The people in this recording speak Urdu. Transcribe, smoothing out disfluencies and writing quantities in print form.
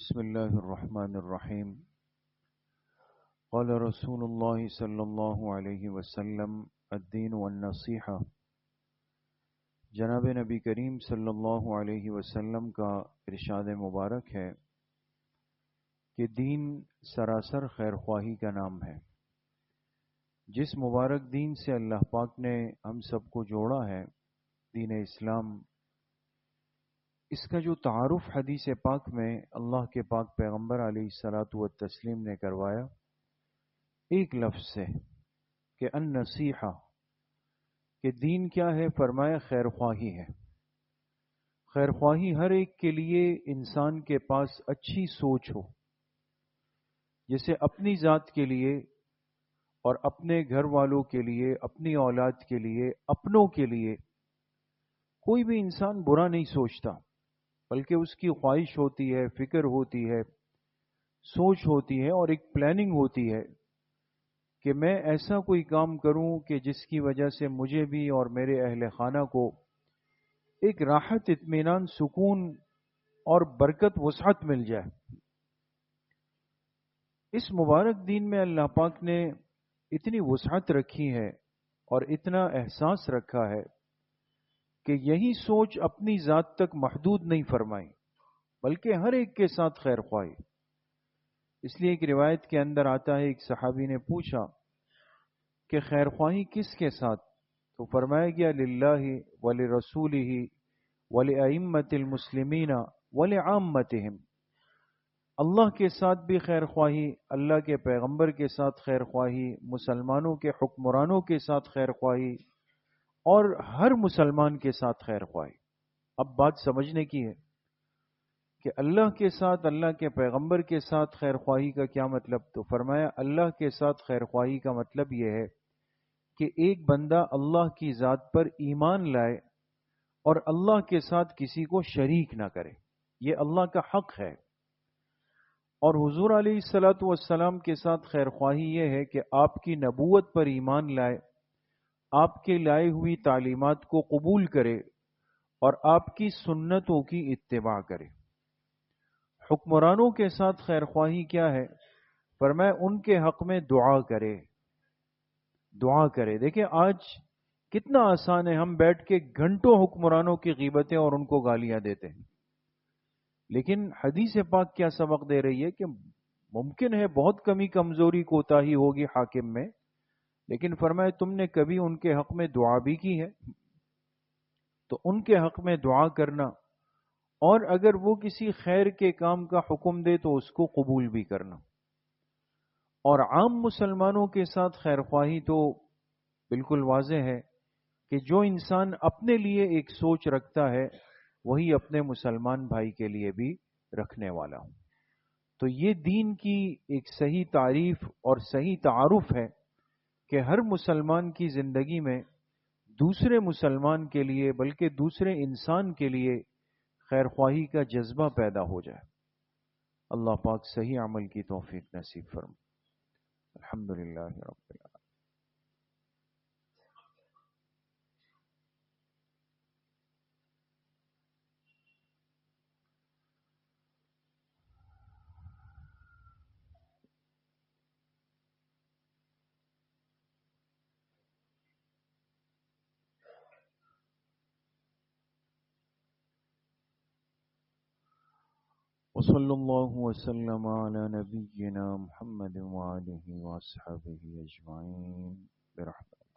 بسم اللہ الرحمن الرحیم قال رسول اللہ صلی اللہ علیہ وسلم الدین والنصیحہ۔ جناب نبی کریم صلی اللہ علیہ وسلم کا ارشاد مبارک ہے کہ دین سراسر خیر خواہی کا نام ہے۔ جس مبارک دین سے اللہ پاک نے ہم سب کو جوڑا ہے، دین اسلام، اس کا جو تعارف حدیث پاک میں اللہ کے پاک پیغمبر علیہ الصلاۃ والتسلیم نے کروایا، ایک لفظ سے کہ النصیحہ، کہ دین کیا ہے؟ فرمایا خیر خواہی ہے۔ خیر خواہی ہر ایک کے لیے انسان کے پاس اچھی سوچ ہو، جیسے اپنی ذات کے لیے اور اپنے گھر والوں کے لیے، اپنی اولاد کے لیے، اپنوں کے لیے کوئی بھی انسان برا نہیں سوچتا، بلکہ اس کی خواہش ہوتی ہے، فکر ہوتی ہے، سوچ ہوتی ہے اور ایک پلاننگ ہوتی ہے کہ میں ایسا کوئی کام کروں کہ جس کی وجہ سے مجھے بھی اور میرے اہل خانہ کو ایک راحت، اطمینان، سکون اور برکت، وسعت مل جائے۔ اس مبارک دین میں اللہ پاک نے اتنی وسعت رکھی ہے اور اتنا احساس رکھا ہے کہ یہی سوچ اپنی ذات تک محدود نہیں فرمائی، بلکہ ہر ایک کے ساتھ خیر خواہی۔ اس لیے ایک روایت کے اندر آتا ہے، ایک صحابی نے پوچھا کہ خیر خواہی کس کے ساتھ؟ تو فرمایا گیا للہ ولرسولہ ولائمۃ المسلمین ولعامتہم، اللہ کے ساتھ بھی خیر خواہی، اللہ کے پیغمبر کے ساتھ خیر خواہی، مسلمانوں کے حکمرانوں کے ساتھ خیر خواہی اور ہر مسلمان کے ساتھ خیر خواہی۔ اب بات سمجھنے کی ہے کہ اللہ کے ساتھ، اللہ کے پیغمبر کے ساتھ خیر خواہی کا کیا مطلب؟ تو فرمایا اللہ کے ساتھ خیر خواہی کا مطلب یہ ہے کہ ایک بندہ اللہ کی ذات پر ایمان لائے اور اللہ کے ساتھ کسی کو شریک نہ کرے، یہ اللہ کا حق ہے۔ اور حضور علیہ الصلاۃ والسلام کے ساتھ خیر خواہی یہ ہے کہ آپ کی نبوت پر ایمان لائے، آپ کے لائے ہوئی تعلیمات کو قبول کرے اور آپ کی سنتوں کی اتباع کرے۔ حکمرانوں کے ساتھ خیر خواہی کیا ہے؟ فرمایا ان کے حق میں دعا کرے، دعا کرے۔ دیکھیں آج کتنا آسان ہے، ہم بیٹھ کے گھنٹوں حکمرانوں کی غیبتیں اور ان کو گالیاں دیتے ہیں، لیکن حدیث پاک کیا سبق دے رہی ہے کہ ممکن ہے بہت کمی، کمزوری، کوتاہی ہوگی حاکم میں، لیکن فرمایا تم نے کبھی ان کے حق میں دعا بھی کی ہے؟ تو ان کے حق میں دعا کرنا، اور اگر وہ کسی خیر کے کام کا حکم دے تو اس کو قبول بھی کرنا۔ اور عام مسلمانوں کے ساتھ خیر خواہی تو بالکل واضح ہے کہ جو انسان اپنے لیے ایک سوچ رکھتا ہے وہی اپنے مسلمان بھائی کے لیے بھی رکھنے والا ہوں۔ تو یہ دین کی ایک صحیح تعریف اور صحیح تعارف ہے کہ ہر مسلمان کی زندگی میں دوسرے مسلمان کے لیے، بلکہ دوسرے انسان کے لیے خیر خواہی کا جذبہ پیدا ہو جائے۔ اللہ پاک صحیح عمل کی توفیق نصیب فرمائے۔ الحمدللہ رب العالمین۔ وصلی اللہ وسلم علی نبینا محمد وآلہ وصحبہ اجمعین برحمتہ۔